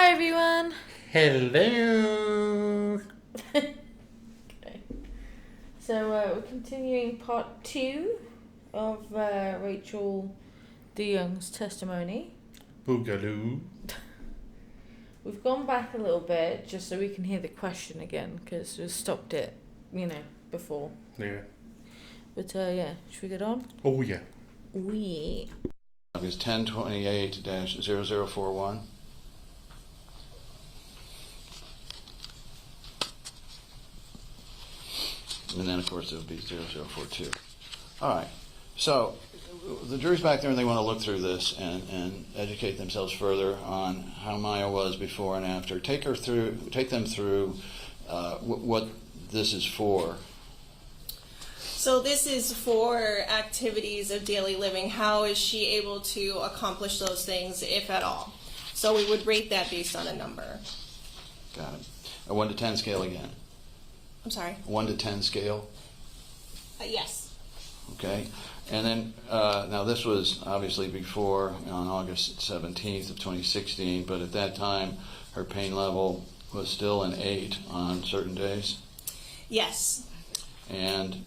Hi everyone. Hello. Okay. So we're continuing part 2 of Rachel DeYoung's testimony. Boogaloo. We've gone back a little bit just so we can hear the question again because we stopped it, before. Yeah. But should we get on? Oh yeah. We. It's 1028-0041. And then, of course, it would be 0042. All right. So the jury's back there, and they want to look through this and educate themselves further on how Maya was before and after. Take them through what this is for. So this is for activities of daily living. How is she able to accomplish those things, if at all? So we would rate that based on a number. Got it. A 1 to 10 scale again. I'm sorry? 1 to 10 scale. Yes. Okay. And then, now this was obviously before, on August 17th of 2016, but at that time her pain level was still an 8 on certain days. Yes. And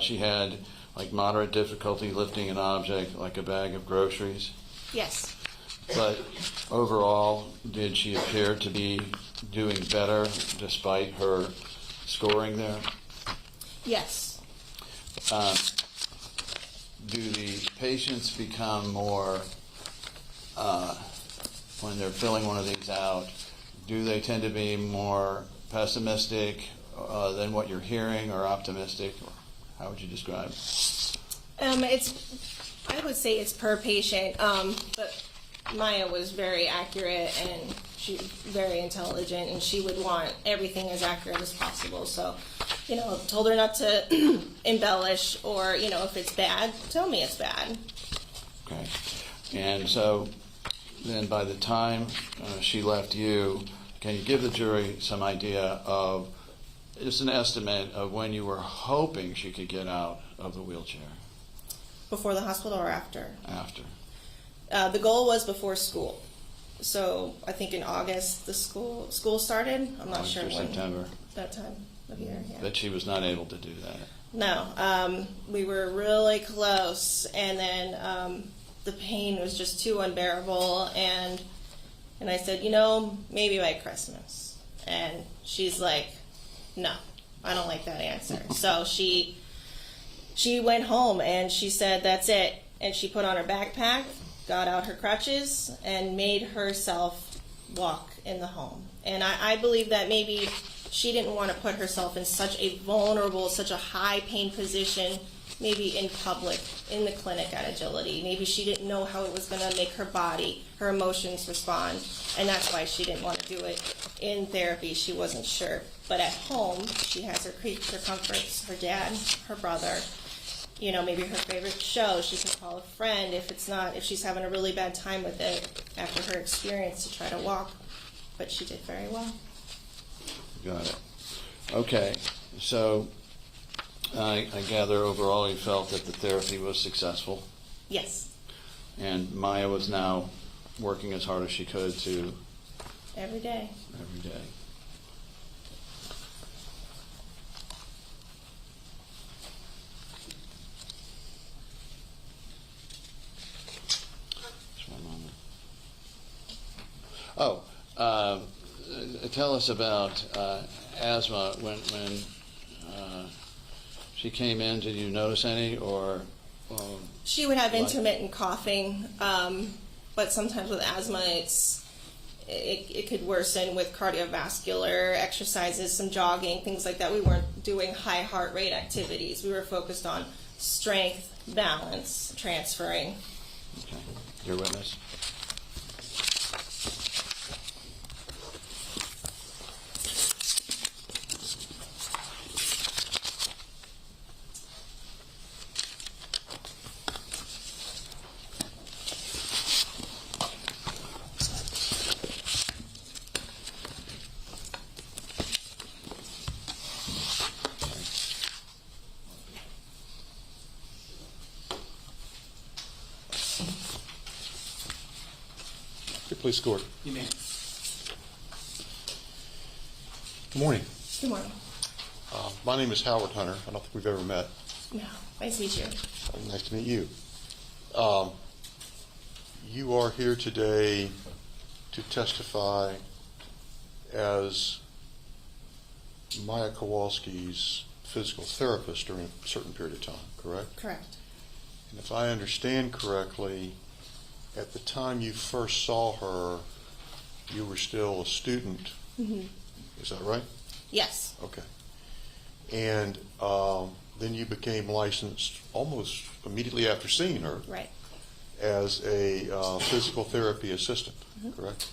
she had like moderate difficulty lifting an object like a bag of groceries. Yes. But overall, did she appear to be doing better despite her scoring there? Yes. Do the patients become more, when they're filling one of these out, do they tend to be more pessimistic than what you're hearing, or optimistic? Or how would you describe it? I would say it's per patient, but Maya was very accurate and she's very intelligent, and she would want everything as accurate as possible. So, told her not to embellish, or, if it's bad, tell me it's bad. Okay. And so then by the time she left you, can you give the jury some idea of, just an estimate of when you were hoping she could get out of the wheelchair? Before the hospital or after? After. The goal was before school. So I think in August the school started. I'm not August sure or when. September. That time of year, yeah. But she was not able to do that. No, we were really close, and then the pain was just too unbearable, and I said, maybe by Christmas. And she's like, no, I don't like that answer. So she went home and she said, that's it. And she put on her backpack, got out her crutches, and made herself walk in the home. And I believe that maybe she didn't want to put herself in such a vulnerable, such a high pain position, maybe in public, in the clinic at Agility. Maybe she didn't know how it was going to make her body, her emotions respond, and that's why she didn't want to do it in therapy. She wasn't sure. But at home, she has her creature comforts, her dad, her brother, maybe her favorite show. She can call a friend if she's having a really bad time with it after her experience, to try to walk. But she did very well. Got it. Okay. So I gather overall you felt that the therapy was successful. Yes. And Maya was now working as hard as she could to... Every day. Every day. Just one moment. Oh, tell us about asthma. When she came in, did you notice any, or... She would have intermittent coughing, but sometimes with asthma, it could worsen with cardiovascular exercises, some jogging, things like that. We weren't doing high heart rate activities. We were focused on strength, balance, transferring. Okay. Your witness? Please score. You may. Good morning. Good morning. My name is Howard Hunter. I don't think we've ever met. No, nice to meet you. Nice to meet you. You are here today to testify as Maya Kowalski's physical therapist during a certain period of time, correct? Correct. And if I understand correctly, at the time you first saw her, you were still a student. Mm-hmm. Is that right? Yes. Okay. And then you became licensed almost immediately after seeing her Right. as a physical therapy assistant, Mm-hmm. correct?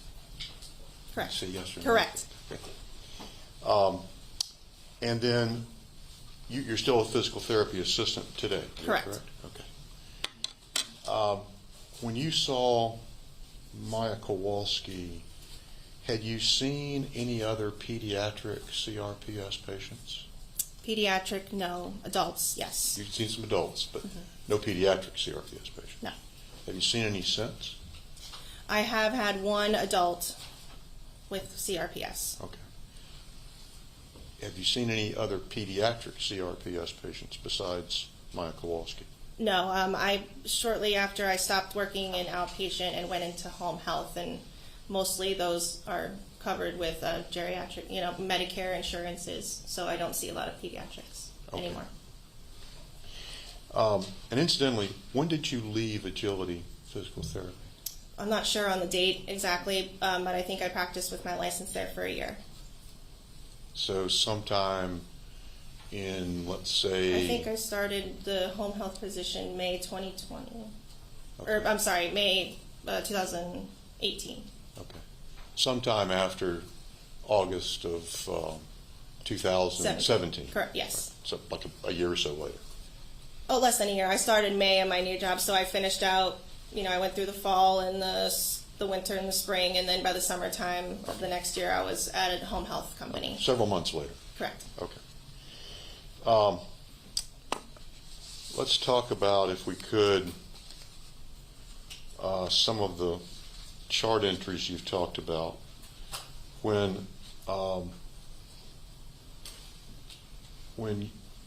Correct. Say yes or no. Correct. Okay. And then you're still a physical therapy assistant today, Correct. Okay. When you saw Maya Kowalski, had you seen any other pediatric CRPS patients? Pediatric, no. Adults, yes. You've seen some adults, but no pediatric CRPS patients? No. Have you seen any since? I have had one adult with CRPS. Okay. Have you seen any other pediatric CRPS patients besides Maya Kowalski? No, I shortly after I stopped working in outpatient and went into home health, and mostly those are covered with geriatric, Medicare insurances, so I don't see a lot of pediatrics anymore. And incidentally, when did you leave Agility Physical Therapy? I'm not sure on the date exactly, but I think I practiced with my license there for a year. So sometime in, let's say... I think I started the home health position May 2020. Okay. Or, I'm sorry, May 2018. Okay. Sometime after August of 2017. Correct, yes. Right. So like a year or so later. Oh, less than a year. I started May in my new job, so I finished out, I went through the fall and the winter and the spring, and then by the summertime of the next year, I was at a home health company. Okay. Several months later. Correct. Okay. Let's talk about, if we could, some of the chart entries you've talked about. When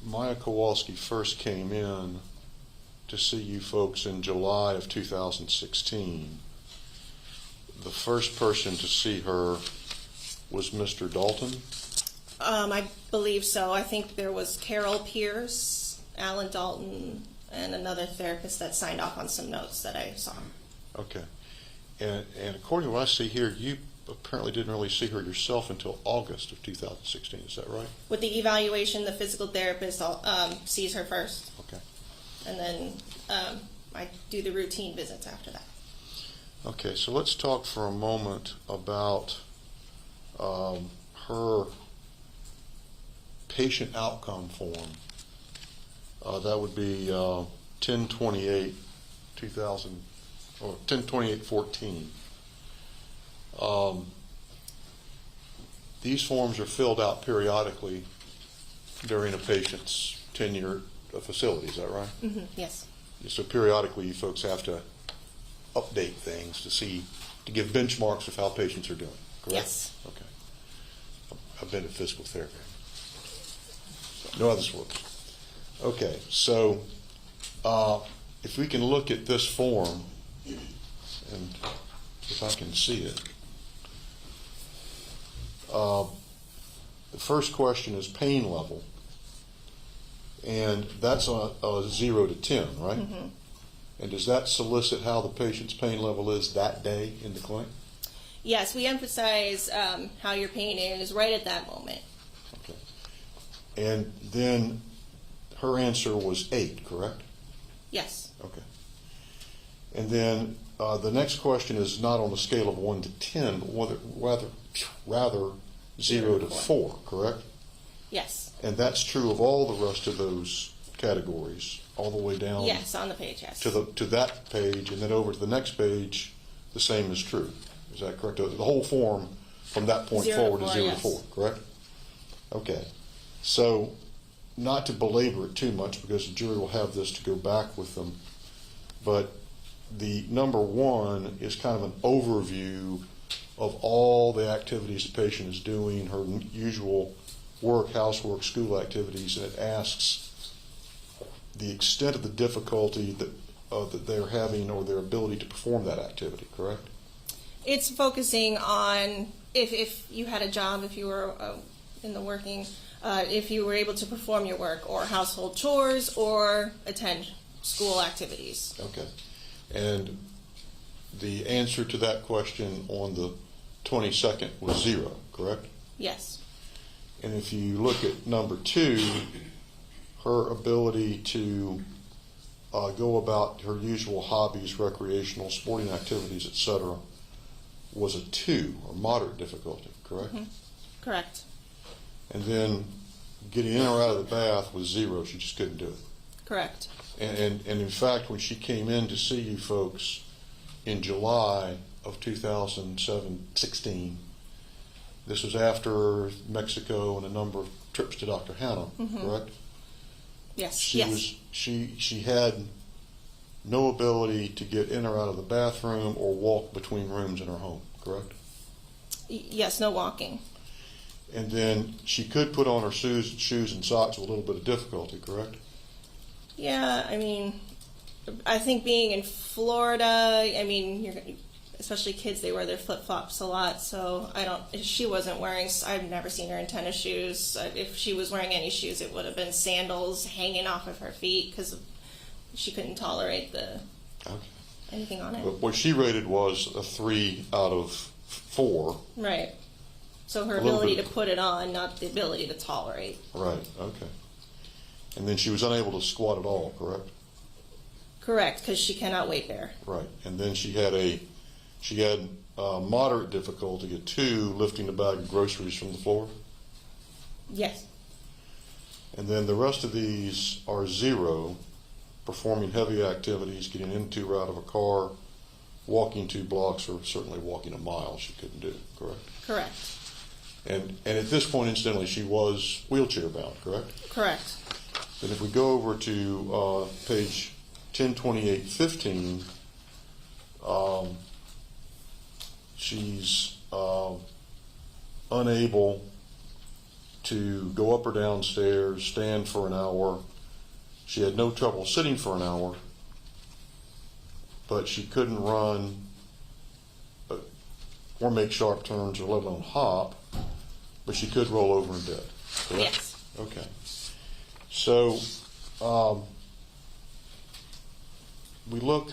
Maya Kowalski first came in to see you folks in July of 2016, the first person to see her was Mr. Dalton? I believe so. I think there was Carol Pierce, Alan Dalton, and another therapist that signed off on some notes that I saw. Okay. And according to what I see here, you apparently didn't really see her yourself until August of 2016. Is that right? With the evaluation, the physical therapist sees her first. Okay. And then I do the routine visits after that. Okay, so let's talk for a moment about her patient outcome form. That would be 1028 2000 or 102814. These forms are filled out periodically during a patient's tenure at facility. Is that right? Mm-hmm. Yes. So periodically, you folks have to update things to give benchmarks of how patients are doing. Correct? Yes. Okay. I've been to physical therapy. No other works. Okay, so if we can look at this form, and if I can see it, the first question is pain level, and that's a 0 to 10, right? Mm-hmm. And does that solicit how the patient's pain level is that day in the clinic? Yes, we emphasize how your pain is right at that moment. Okay. And then her answer was 8, correct? Yes. Okay. And then the next question is not on a scale of 1 to 10, but rather 0 to 4, correct? Yes. And that's true of all the rest of those categories, all the way down. Yes, on the page, yes. To that page, and then over to the next page, the same is true. Is that correct? The whole form from that point 0 to forward is 4, 0 yes. to 4, correct? Okay. So, not to belabor it too much, because the jury will have this to go back with them, but the number 1 is kind of an overview of all the activities the patient is doing, her usual work, housework, school activities, and it asks the extent of the difficulty that they're having or their ability to perform that activity, correct? It's focusing on if you had a job, if you were in the working, if you were able to perform your work or household chores or attend school activities. Okay. And the answer to that question on the 22nd was 0, correct? Yes. And if you look at number 2, her ability to go about her usual hobbies, recreational, sporting activities, etc., was a 2, or moderate difficulty, correct? Mm-hmm. Correct. And then getting in or out of the bath was 0. She just couldn't do it. Correct. And in fact, when she came in to see you folks in July of 2016, this was after Mexico and a number of trips to Dr. Hannah, correct? Yes. She had no ability to get in or out of the bathroom or walk between rooms in her home, correct? Yes, no walking. And then she could put on her shoes and socks with a little bit of difficulty, correct? Yeah, I mean, I think being in Florida, I mean, especially kids, they wear their flip-flops a lot, so she wasn't wearing, I've never seen her in tennis shoes. If she was wearing any shoes, it would have been sandals hanging off of her feet because she couldn't tolerate anything on it. But what she rated was a 3 out of 4. Right. So her ability to put it on, not the ability to tolerate. Right, okay. And then she was unable to squat at all, correct? Correct, because she cannot weight bear. Right. And then she had moderate difficulty, a 2, lifting a bag of groceries from the floor. Yes. And then the rest of these are 0, performing heavy activities, getting into or out of a car, walking 2 blocks, or certainly walking a mile she couldn't do, correct? Correct. And at this point, incidentally, she was wheelchair bound, correct? Correct. Then if we go over to page 102815, she's unable to go up or down stairs, stand for an hour. She had no trouble sitting for an hour, but she couldn't run or make sharp turns or let alone hop, but she could roll over in bed, correct? Yes. Okay. So we look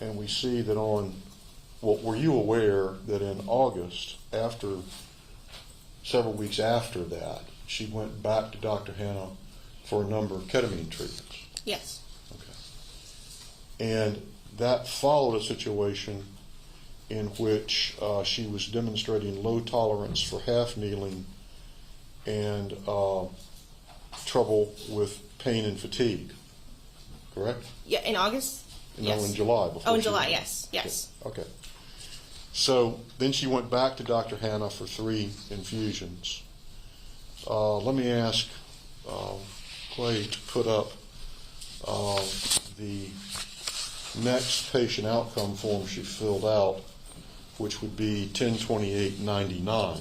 and we see that were you aware that in August, several weeks after that, she went back to Dr. Hannah for a number of ketamine treatments? Yes. Okay. And that followed a situation in which she was demonstrating low tolerance for half kneeling and trouble with pain and fatigue, correct? Yeah, in August? No, Yes. in July. In July, yes. Yes. Okay. So then she went back to Dr. Hannah for 3 infusions. Let me ask Clay to put up the next patient outcome form she filled out, which would be 102899.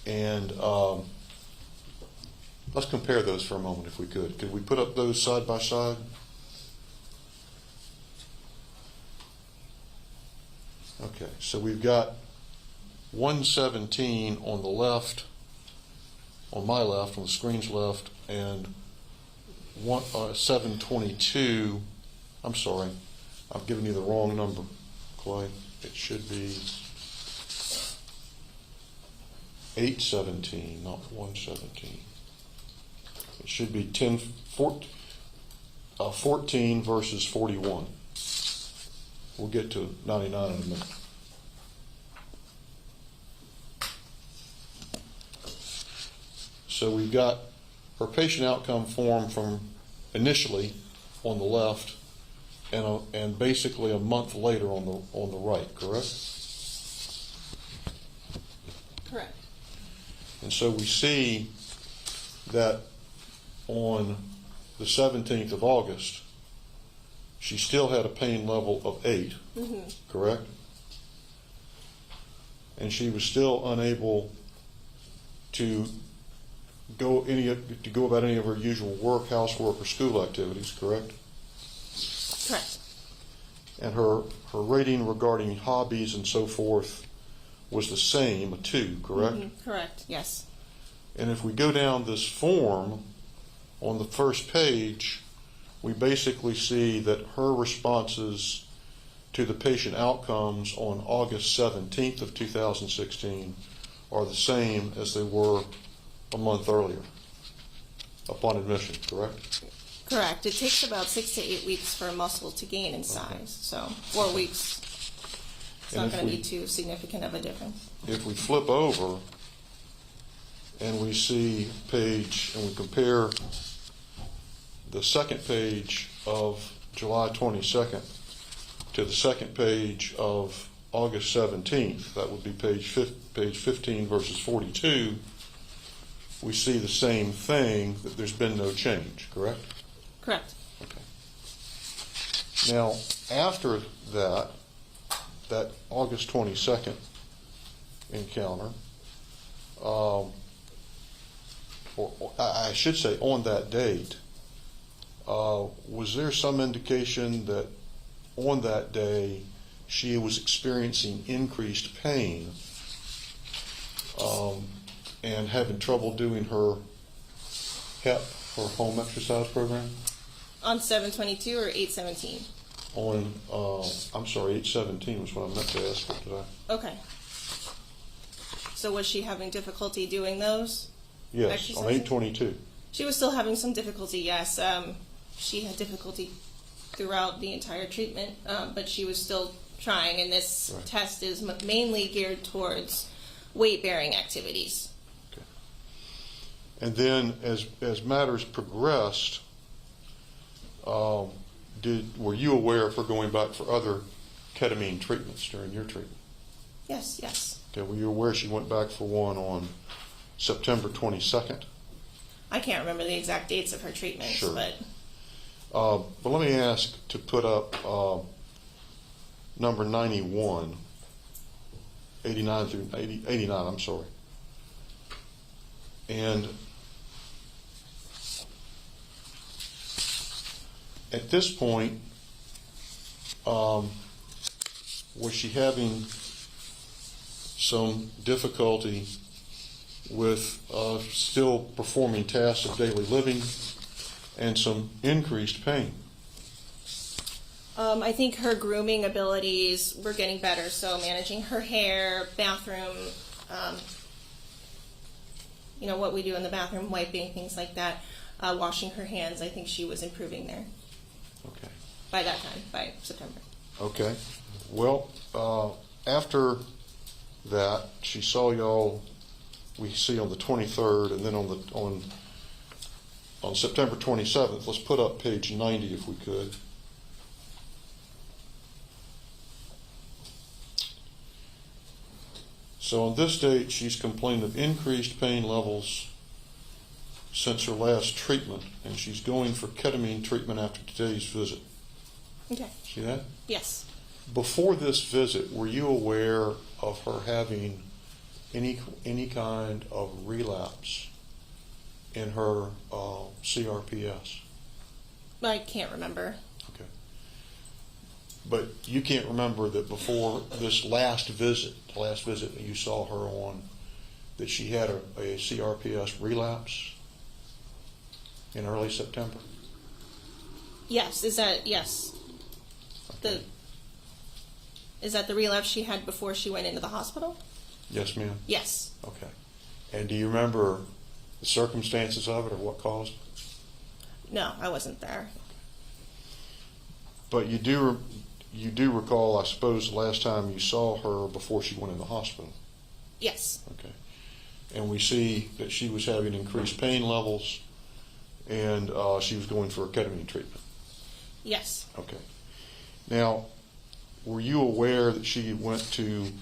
And let's compare those for a moment if we could. Could we put up those side by side? Okay, so we've got 117 on the left, on my left, on the screen's left, and 722. I'm sorry, I've given you the wrong number, Clay. It should be 817, not 117. It should be 14 versus 41. We'll get to 99 in a minute. So we've got her patient outcome form from initially on the left, and basically a month later on the right, correct? Correct. And so we see that on the 17th of August, she still had a pain level of 8, correct? And she was still unable to go about any of her usual work, housework, or school activities, correct? Correct. And her rating regarding hobbies and so forth was the same, a 2, correct? Correct, yes. And if we go down this form, on the first page, we basically see that her responses to the patient outcomes on August 17th of 2016 are the same as they were a month earlier upon admission, correct? Correct. It takes about 6 to 8 weeks for a muscle to gain in size, so 4 weeks. It's And not if going to we- be too significant of a difference. If we flip over and we see page, and we compare the second page of July 22nd to the second page of August 17th, that would be page 15 versus 42, we see the same thing, that there's been no change, correct? Correct. Okay. Now, after that August 22nd encounter, or I should say on that date, was there some indication that on that day she was experiencing increased pain and having trouble doing her HEP, her home exercise program? On 7/22 or 8/17? On, I'm sorry, 8/17 was what I meant to ask, but did I? Okay. So was she having difficulty doing those? Yes, on Exercising? 8/22. She was still having some difficulty, yes. She had difficulty throughout the entire treatment, but she was still trying, and this Right. test is mainly geared towards weight-bearing activities. Okay. And then as matters progressed, were you aware of her going back for other ketamine treatments during your treatment? Yes, yes. Okay, were you aware she went back for one on September 22nd? I can't remember the exact dates of her treatments, Sure. but But let me ask to put up number 91, 89 through 89, I'm sorry. And at this point, was she having some difficulty with still performing tasks of daily living and some increased pain? I think her grooming abilities were getting better, so managing her hair, bathroom, what we do in the bathroom, wiping, things like that, washing her hands, I think she was improving there Okay. by that time, by September. Okay. Well, after that, she saw y'all, we see on the 23rd, and then on September 27th, let's put up page 90 if we could. So on this date, she's complained of increased pain levels since her last treatment, and she's going for ketamine treatment after today's visit. Okay. See that? Yes. Before this visit, were you aware of her having any kind of relapse in her CRPS? I can't remember. Okay. But you can't remember that before this last visit, the last visit that you saw her on, that she had a CRPS relapse in early September? Yes. Yes. Okay. Is that the relapse she had before she went into the hospital? Yes, ma'am? Yes. Okay. And do you remember the circumstances of it or what caused it? No, I wasn't there. But you do recall, I suppose, the last time you saw her before she went in the hospital. Yes. Okay. And we see that she was having increased pain levels, and she was going for a ketamine treatment. Yes. Okay. Now, were you aware that she went to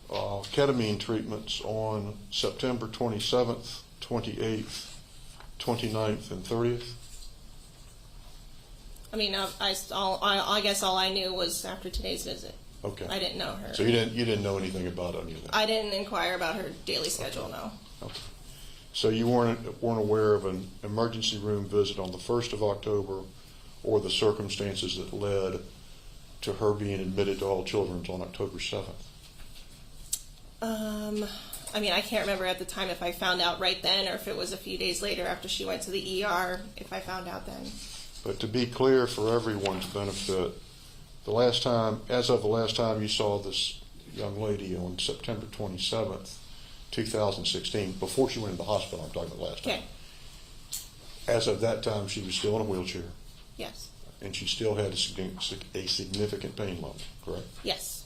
ketamine treatments on September 27th, 28th, 29th, and 30th? I mean, I guess all I knew was after today's visit. Okay. I didn't know her. So you didn't know anything about any of that? I didn't inquire about her daily schedule, no. Okay. So you weren't aware of an emergency room visit on the 1st of October or the circumstances that led to her being admitted to All Children's on October 7th? I mean, I can't remember at the time if I found out right then or if it was a few days later after she went to the ER, if I found out then. But to be clear for everyone's benefit, as of the last time you saw this young lady on September 27th, 2016, before she went into the hospital, I'm talking about last time. Okay. As of that time, she was still in a wheelchair, Yes. and she still had a significant pain level, correct? Yes.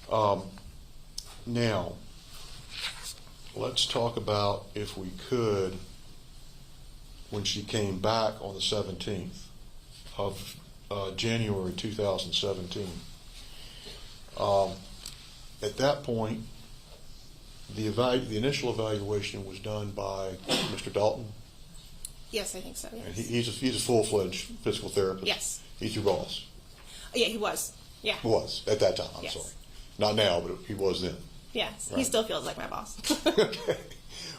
Okay. Now, let's talk about, if we could, when she came back on the 17th of January 2017. At that point, the initial evaluation was done by Mr. Dalton. Yes, I think so, And yes. he's a full-fledged physical therapist. Yes. He's your boss. Yeah, he was. Yeah. Was at that time. I'm Yes. sorry. Not now, but he was then. Yes. Right. He still feels like my boss. Okay.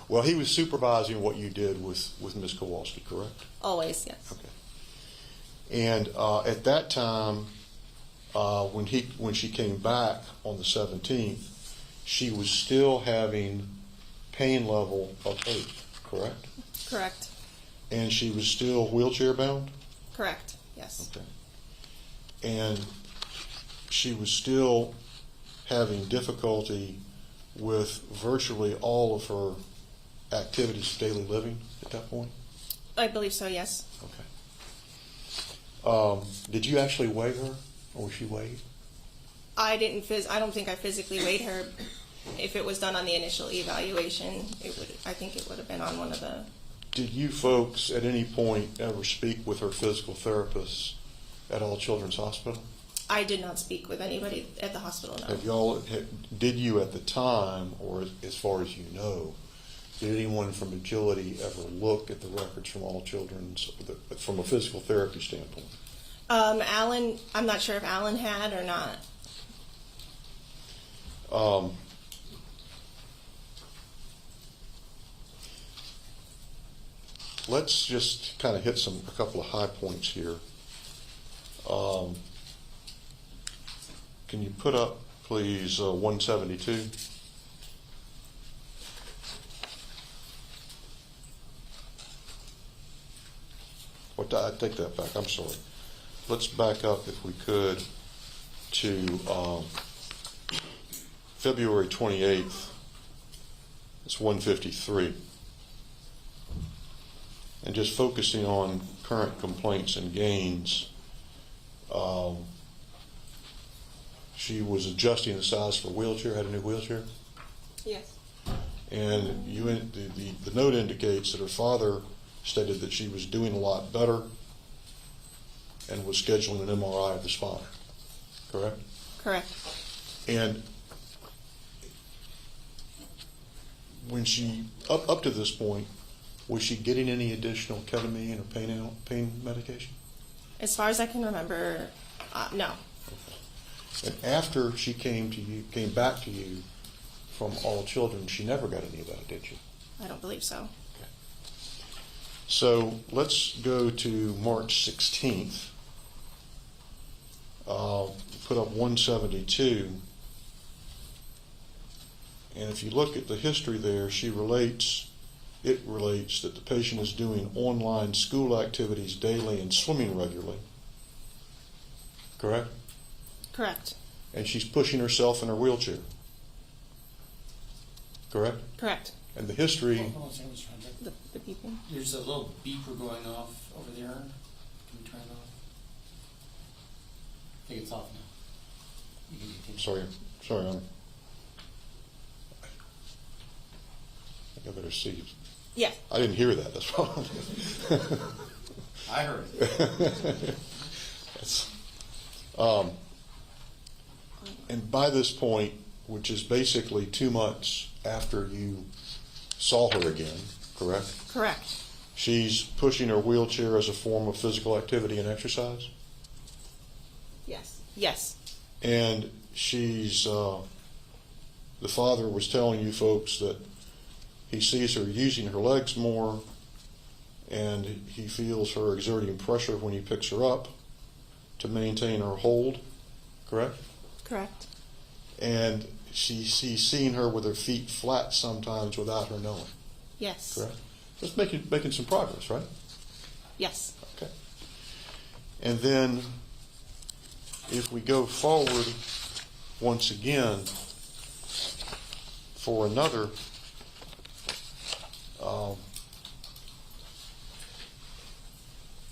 Well, he was supervising what you did with Ms. Kowalski, correct? Always, yes. Okay. And at that time, when she came back on the 17th, she was still having pain level of 8, correct? Correct. And she was still wheelchair bound? Correct. Yes. Okay. And she was still having difficulty with virtually all of her activities of daily living at that point? I believe so, yes. Okay. Did you actually weigh her, or was she weighed? I don't think I physically weighed her. If it was done on the initial evaluation, I think it would have been on one of the... Did you folks at any point ever speak with her physical therapist at All Children's Hospital? I did not speak with anybody at the hospital, no. Did you at the time, or as far as you know, did anyone from Agility ever look at the records from All Children's from a physical therapy standpoint? Alan, I'm not sure if Alan had or not. Let's just kind of hit a couple of high points here. Can you put up, please, 172? I take that back. I'm sorry. Let's back up, if we could, to February 28th. It's 153. And just focusing on current complaints and gains, she was adjusting the size of her wheelchair, had a new wheelchair. Yes. And the note indicates that her father stated that she was doing a lot better and was scheduling an MRI of the spine, correct? Correct. And when she, up to this point, was she getting any additional ketamine or pain medication? As far as I can remember, no. Okay. And after she came back to you from All Children, she never got any of that, did she? I don't believe so. Okay. So let's go to March 16th. Put up 172. And if you look at the history there, it relates that the patient is doing online school activities daily and swimming regularly. Correct? Correct. And she's pushing herself in her wheelchair. Correct? Correct. And the history... Hold on a second, Mr. Hunter. The beeping. There's a little beeper going off over there. Can we turn it off? I think it's off now. You can continue. Sorry, I better see. Yeah. I didn't hear that. That's wrong. I heard it. And by this point, which is basically 2 months after you saw her again, correct? Correct. She's pushing her wheelchair as a form of physical activity and exercise. Yes. Yes. And she's, the father was telling you folks that he sees her using her legs more, and he feels her exerting pressure when he picks her up to maintain her hold, correct? Correct. And he's seeing her with her feet flat sometimes without her knowing, Yes. correct? That's making some progress, right? Yes. Okay. And then if we go forward once again for another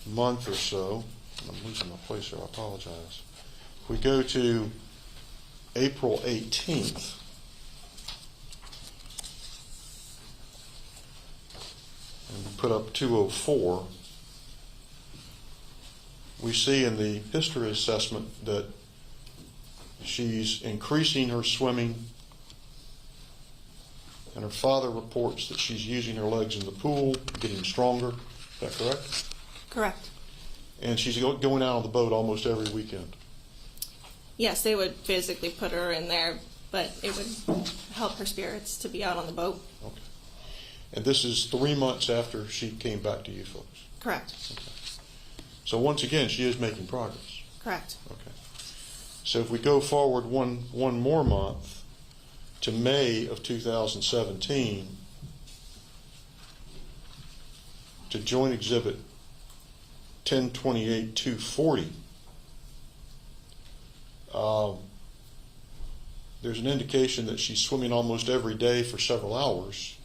month or so, I'm losing my place here, I apologize. If we go to April 18th, and we put up 204, we see in the history assessment that she's increasing her swimming, and her father reports that she's using her legs in the pool, getting stronger. Is that correct? Correct. And she's going out on the boat almost every weekend. Yes, they would physically put her in there, but it would help her spirits to be out on the boat. Okay. And this is 3 months after she came back to you folks. Correct. Okay. So once again, she is making progress. Correct. Okay. So if we go forward one more month to May of 2017, to Joint Exhibit 1028-240, there's an indication that she's swimming almost every day for several hours,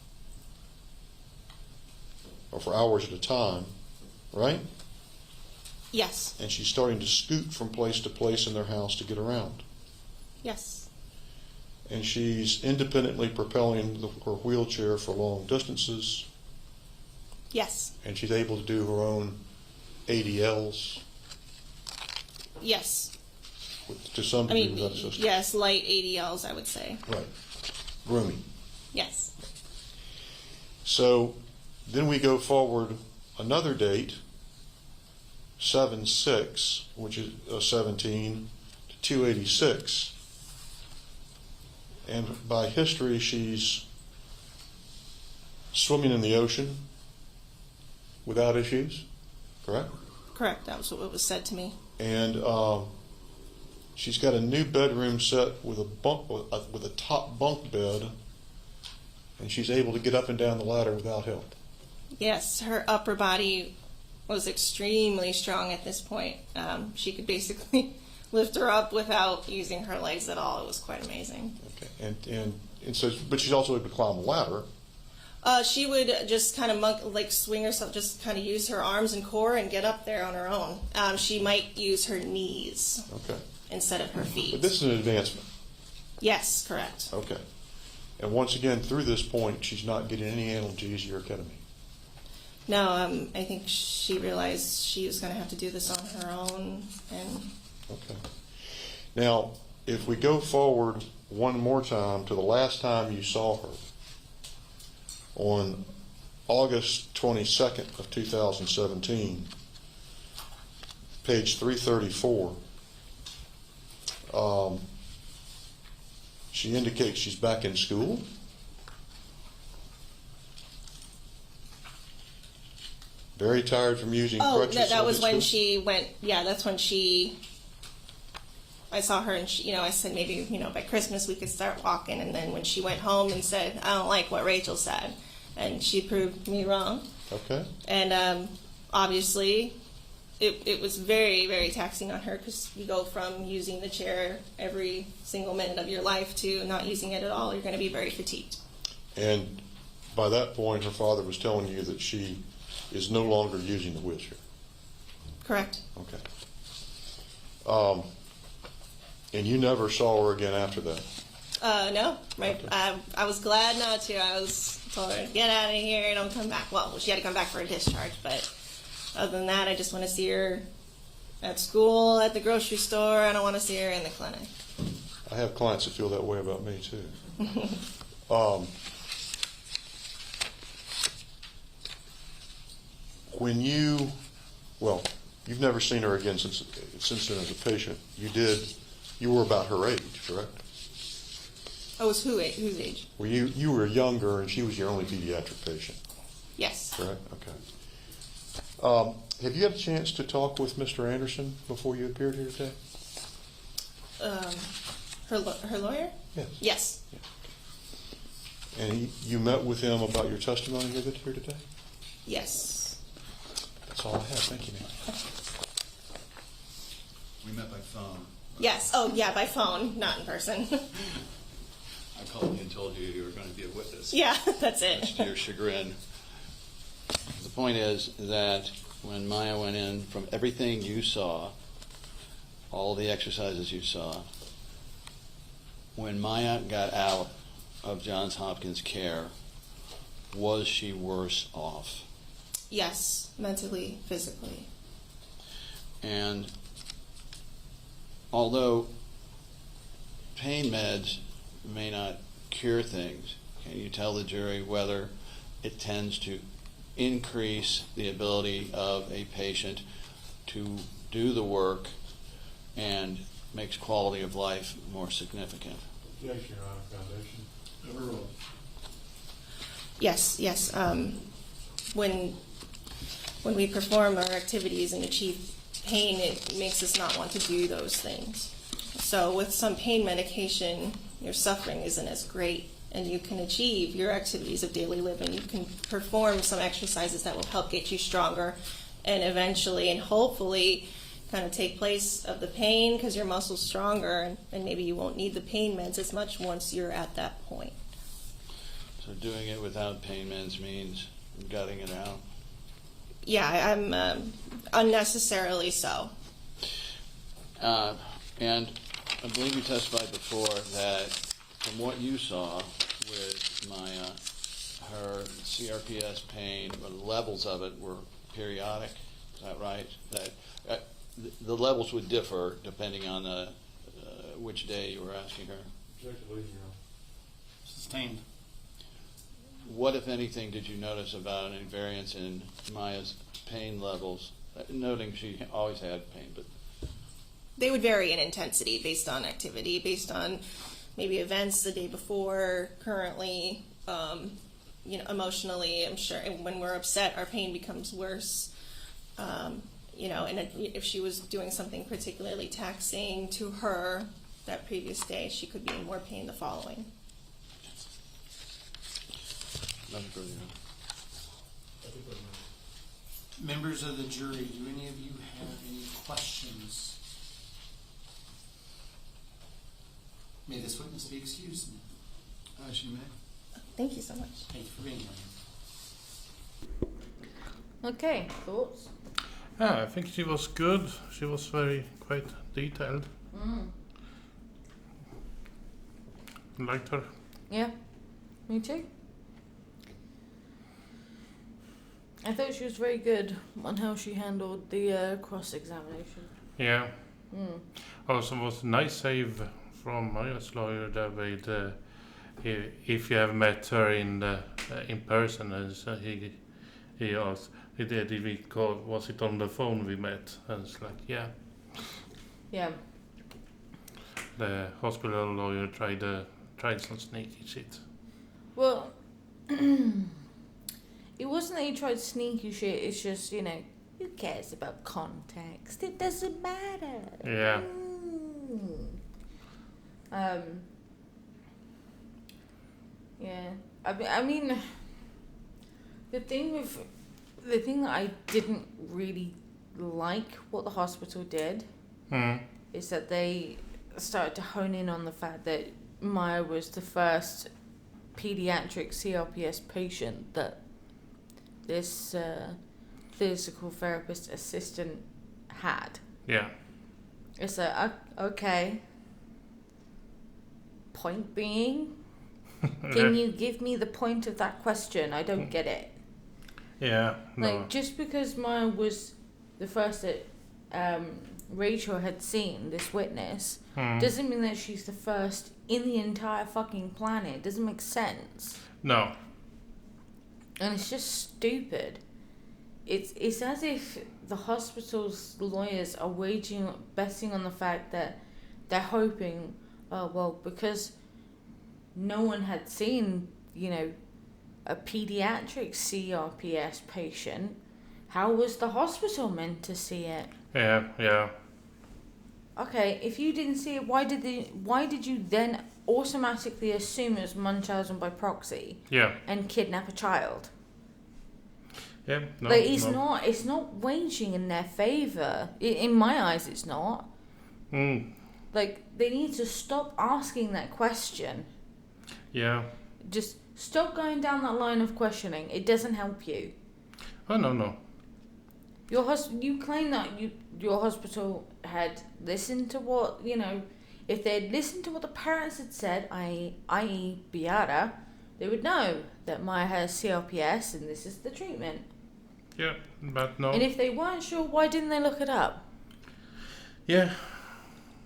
or for hours at a time, right? Yes. And she's starting to scoot from place to place in their house to get around. Yes. And she's independently propelling her wheelchair for long distances. Yes. And she's able to do her own ADLs Yes. to some I degree mean, without assistance. yes, light ADLs, I would say. Right. Grooming. Yes. So then we go forward another date, 7/6, which is 17 to 286. And by history, she's swimming in the ocean without issues, correct? Correct. That was what was said to me. And she's got a new bedroom set with a top bunk bed, and she's able to get up and down the ladder without help. Yes, her upper body was extremely strong at this point. She could basically lift her up without using her legs at all. It was quite amazing. Okay, and so, but she's also able to climb a ladder. She would just kind of swing herself, just kind of use her arms and core and get up there on her own. She might use her knees Okay, instead of her feet. but this is an advancement. Yes, correct. Okay, and once again, through this point, she's not getting any analgesia or ketamine. No, I think she realized she was going to have to do this on her own. And Okay. Now, if we go forward one more time to the last time you saw her, on August 22nd of 2017, page 334, she indicates she's back in school. Very tired from using crutches. that was at when school? she went. Yeah, that's when she. I saw her, and I said maybe by Christmas we could start walking. And then when she went home and said, "I don't like what Rachel said," and she proved me wrong. Okay. And obviously, it was very, very taxing on her, because you go from using the chair every single minute of your life to not using it at all. You're going to be very fatigued. And by that point, her father was telling you that she is no longer using the wheelchair. Correct. Okay. And you never saw her again after that? No. Okay. I was glad not to. I was told her, get out of here, don't come back. Well, she had to come back for a discharge, but other than that, I just want to see her at school, at the grocery store. I don't want to see her in the clinic. I have clients that feel that way about me, too. when you've never seen her again since then as a patient. You were about her age, correct? Oh, whose age? Well, you were younger, and she was your only pediatric patient, Yes. correct? Okay. Have you had a chance to talk with Mr. Anderson before you appeared here today? Her lawyer? Yes. Yes. And you met with him about your testimony here today? Yes. That's all I have. Thank you, ma'am. We met by phone. Yes. Oh, yeah, by phone, not in person. I called you and told you were going to be a witness. Yeah, that's Much it. to your chagrin. The point is that when Maya went in, from everything you saw, all the exercises you saw, when Maya got out of Johns Hopkins care, was she worse off? Yes, mentally, physically. And although pain meds may not cure things, can you tell the jury whether it tends to increase the ability of a patient to do the work and makes quality of life more significant? Objection, Your Honor. Foundation. Overruled. Yes. When we perform our activities and achieve pain, it makes us not want to do those things. So with some pain medication, your suffering isn't as great, and you can achieve your activities of daily living. You can perform some exercises that will help get you stronger, and eventually and hopefully kind of take place of the pain because your muscle's stronger, and maybe you won't need the pain meds as much once you're at that point. So doing it without pain meds means gutting it out? Yeah, I'm unnecessarily so. And I believe you testified before that from what you saw with Maya, her CRPS pain, the levels of it were periodic. Is that right? That the levels would differ depending on which day you were asking her. Objection, Your Honor. Sustained. What, if anything, did you notice about any variance in Maya's pain levels? Noting she always had pain, but They would vary in intensity based on activity, based on maybe events the day before, currently, emotionally, I'm sure. And when we're upset, our pain becomes worse. And if she was doing something particularly taxing to her that previous day, she could be in more pain the following. nothing further. Members of the jury, do any of you have any questions? May this witness be excused. As you may. Thank you so much. Thank you for being here. Okay, thoughts? Yeah, I think she was good. She was quite detailed. Liked her. Yeah, me too. I thought she was very good on how she handled the cross-examination. Yeah. Also was a nice save from Maya's lawyer that with if you have met her in person, as he asked, did we call? Was it on the phone we met? And it's like, yeah. Yeah. The hospital lawyer tried some sneaky shit. Well, it wasn't that he tried sneaky shit, it's just, who cares about context? It doesn't matter. Yeah. Yeah. I mean, the thing that I didn't really like what the hospital did is that they started to hone in on the fact that Maya was the first pediatric CRPS patient that this physical therapist assistant had. Yeah. It's like, okay. Point being, can you give me the point of that question? I don't get it. Yeah. No. Like, just because Maya was the first that Rachel had seen, this witness, doesn't mean that she's the first in the entire fucking planet. Doesn't make sense. No. And it's just stupid. it's as if the hospital's lawyers are betting on the fact that they're hoping, because no one had seen, a pediatric CRPS patient, how was the hospital meant to see it? Yeah. Okay, if you didn't see it, why did you then automatically assume it was Munchausen by proxy? Yeah. And kidnap a child? Yeah. No, Like it's not waging in their favor. In my eyes, it's not. Like they need to stop asking that question. Yeah. Just stop going down that line of questioning. It doesn't help you. Oh no. You claim that your hospital had listened to what, if they had listened to what the parents had said, i.e. Beata, they would know that Maya has CRPS and this is the treatment. Yeah, but no. And if they weren't sure, why didn't they look it up? Yeah.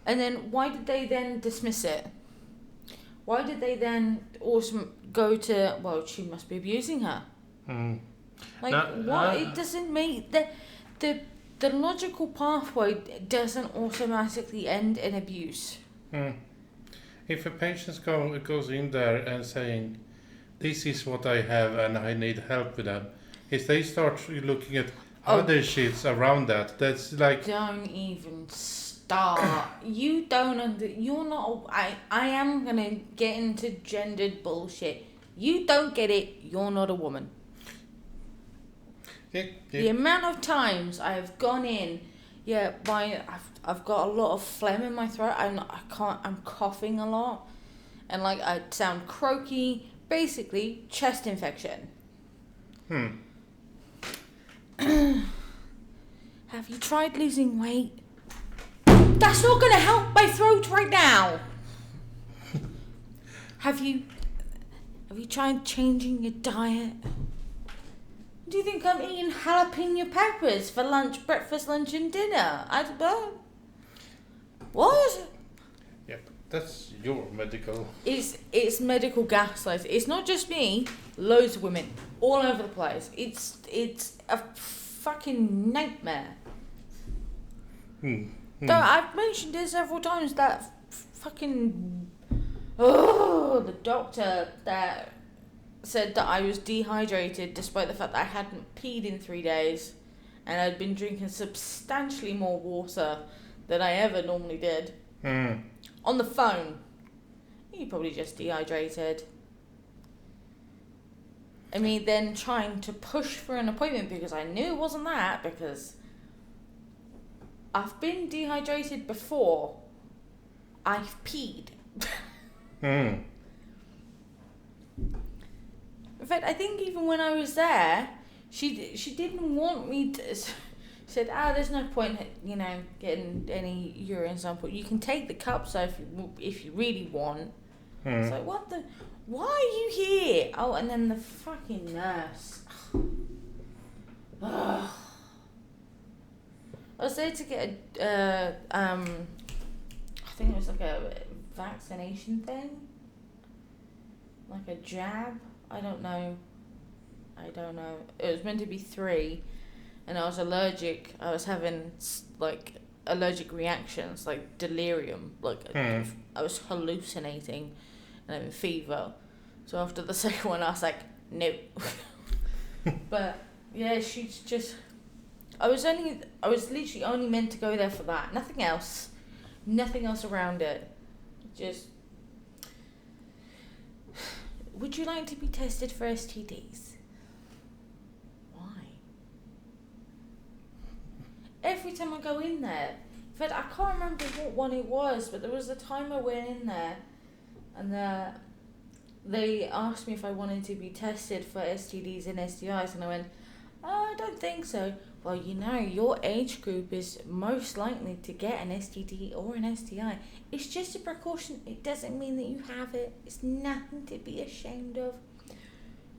And then why did they then dismiss it? Why did they then also go to, well, she must be abusing her? It doesn't make the logical pathway doesn't automatically end in abuse. If a patient goes in there and saying, "This is what I have and I need help with them," if they start looking at other shits around that, that's like. Don't even start. You don't. You're not. I am gonna get into gendered bullshit. You don't get it. You're not a woman. Yeah. The amount of times I have gone in, I've got a lot of phlegm in my throat. I'm coughing a lot, and I sound croaky. Basically, chest infection. Have you tried losing weight? That's not going to help my throat right now. Have you tried changing your diet? Do you think I'm eating jalapeno peppers for lunch, breakfast, lunch, and dinner? What? Yep, that's your medical. It's medical gaslighting. It's not just me. Loads of women all over the place. It's a fucking nightmare. Though I've mentioned it several times that the doctor that said that I was dehydrated despite the fact that I hadn't peed in 3 days and I'd been drinking substantially more water than I ever normally did. On the phone. You probably just dehydrated. I mean, then trying to push for an appointment because I knew it wasn't that, because I've been dehydrated before. I've peed. In fact, I think even when I was there, she didn't want me to. Said, there's no point, getting any urine sample. You can take the cups if you really want. It's like, what the? Why are you here? Oh, and then the fucking nurse. I was there to get I think it was like a vaccination thing, like a jab. I don't know. It was meant to be 3, and I was allergic. I was having allergic reactions, like delirium, I was hallucinating, and having fever. So after the second one, I was like, no. But yeah, she's just. I was literally only meant to go there for that. Nothing else around it. Just. Would you like to be tested for STDs? Why? Every time I go in there, in fact, I can't remember what one it was, but there was a time I went in there, and they asked me if I wanted to be tested for STDs and STIs, and I went, I don't think so. Well, your age group is most likely to get an STD or an STI. It's just a precaution. It doesn't mean that you have it. It's nothing to be ashamed of.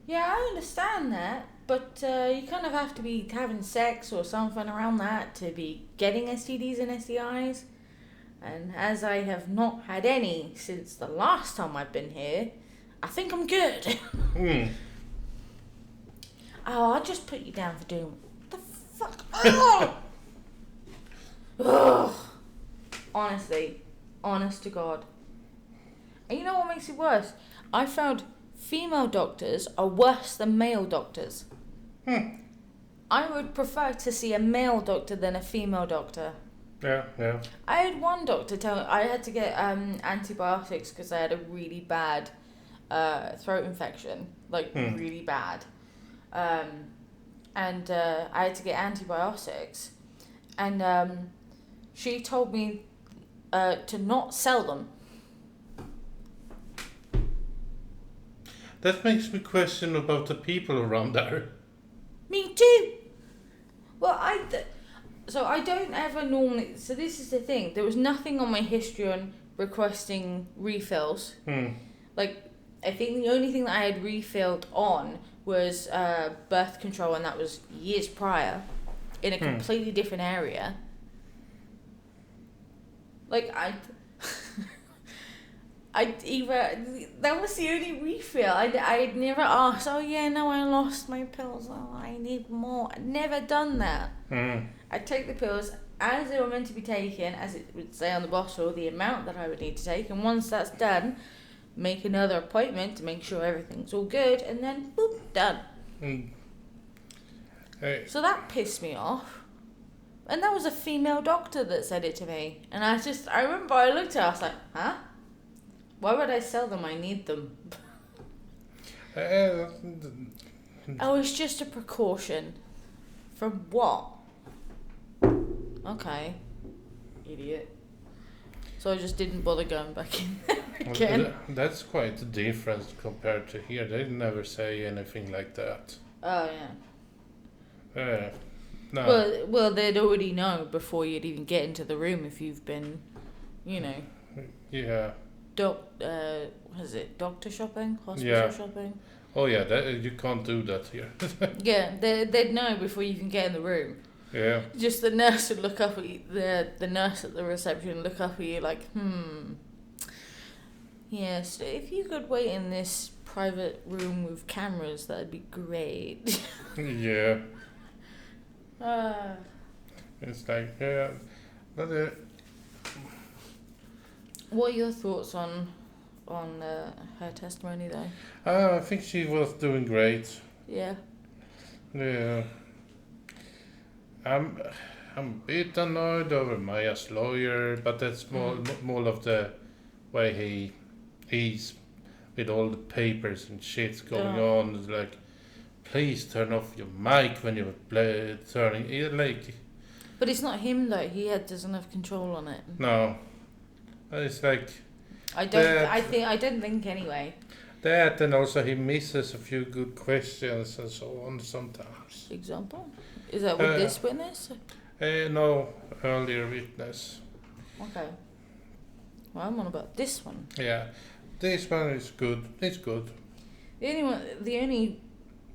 Yeah, I understand that, but you kind of have to be having sex or something around that to be getting STDs and STIs. And as I have not had any since the last time I've been here, I think I'm good. Oh, I'll just put you down for doing... What the Ugh. Honestly, honest to God. And you know what makes it worse? I found female doctors are worse than male doctors. I would prefer to see a male doctor than a female doctor. Yeah, yeah. I had one doctor tell me I had to get antibiotics because I had a really bad throat infection, like really bad. And I had to get antibiotics. And she told me to not sell them. That makes me question about the people around there. Me too. Well, so I don't ever normally. So this is the thing. There was nothing on my history on requesting refills. Like, I think the only thing that I had refilled on was birth control, and that was years prior, in a completely different area. Like that was the only refill. I'd never asked, oh yeah, no, I lost my pills. Oh, I need more. I'd never done that. I'd take the pills as they were meant to be taken, as it would say on the bottle, the amount that I would need to take. And once that's done, make another appointment to make sure everything's all good. And then, boop, done. Hey. So that pissed me off. And that was a female doctor that said it to me. And I remember I looked at her, I was like, huh? Why would I sell them? I need them. Oh, it's just a precaution. From what? Okay. Idiot. So I just didn't bother going back in there again. That's quite a difference compared to here. They never say anything like that. Oh, yeah. No. Well, they'd already know before you'd even get into the room if you've been, you know. Yeah. What is it? Doctor shopping? Hospital shopping? Oh yeah, you can't do that here. Yeah, they'd know before you even get in the room. Yeah. Just the nurse would look up at you, the nurse at the reception would look up at you like, yes, if you could wait in this private room with cameras, that'd be great. Yeah. It's like, yeah, but what are your thoughts on her testimony though? I think she was doing great. Yeah. Yeah. I'm a bit annoyed over Maya's lawyer, but that's more of the way he's with all the papers and shit going on. It's like, please turn off your mic when you're turning it, like. But it's not him though. He doesn't have control on it. No. It's like. I don't think anyway. That, and also he misses a few good questions and so on sometimes. Example? Is that with this witness? No, earlier witness. Okay. Well, I'm on about this one. Yeah, this one is good. It's good. The only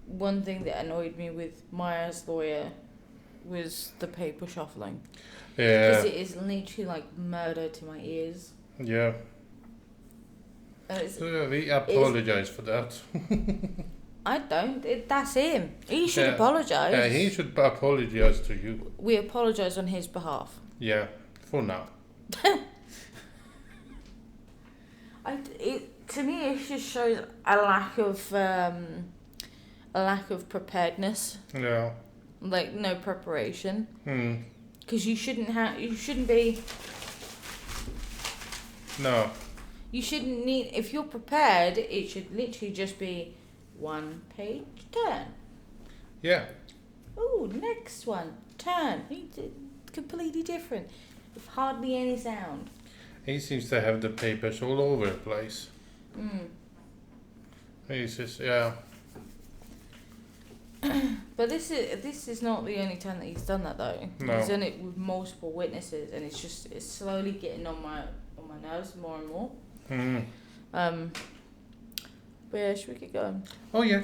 one thing that annoyed me with Maya's lawyer was the paper shuffling. Yeah. Because it is literally like murder to my ears. Yeah. We apologize for that. I don't. That's him. He should apologise. Yeah, he should apologise to you. We apologise on his behalf. Yeah, for now. To me, it just shows a lack of preparedness. Yeah. Like no preparation. Because you shouldn't be. No. You shouldn't need. If you're prepared, it should literally just be 1 page turn. Yeah. Ooh, next one turn. Completely different, with hardly any sound. He seems to have the papers all over the place. He's just But this is not the only time that he's done that though. No. He's done it with multiple witnesses, and it's slowly getting on my nerves more and more. But yeah, should we get going? Oh yeah.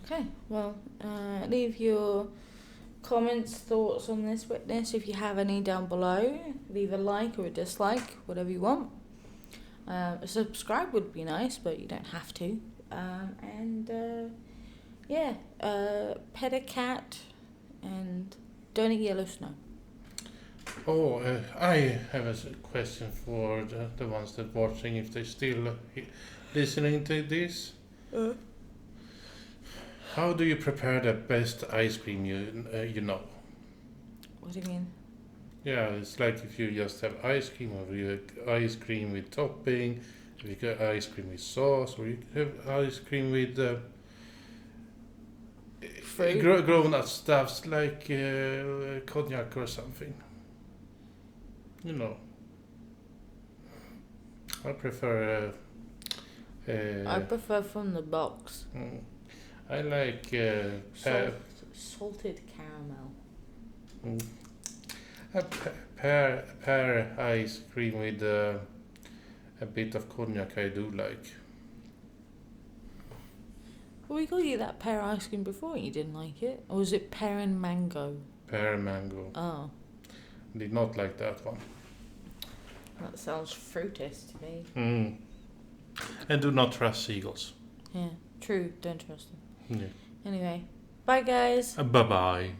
Okay. Well, leave your comments, thoughts on this witness if you have any down below. Leave a like or a dislike, whatever you want. A subscribe would be nice, but you don't have to. Pet a cat and Don't eat yellow snow. Oh, I have a question for the ones that watching, if they still listening to this. How do you prepare the best ice cream you know? What do you mean? Yeah, it's like if you just have ice cream, or you have ice cream with topping, if you get ice cream with sauce, or you have ice cream with Fruit. grown up stuffs like cognac or something. You know. I prefer. I prefer from the box. I like Salted caramel. a pear ice cream with a bit of cognac. I do like. Well, we got you that pear ice cream before and you didn't like it. Or was it pear and mango? Pear and mango. Oh, Did not like that one. that sounds fruitist to me. And do not trust seagulls. Yeah, true. Don't trust them. Yeah. Anyway, bye guys. Bye bye.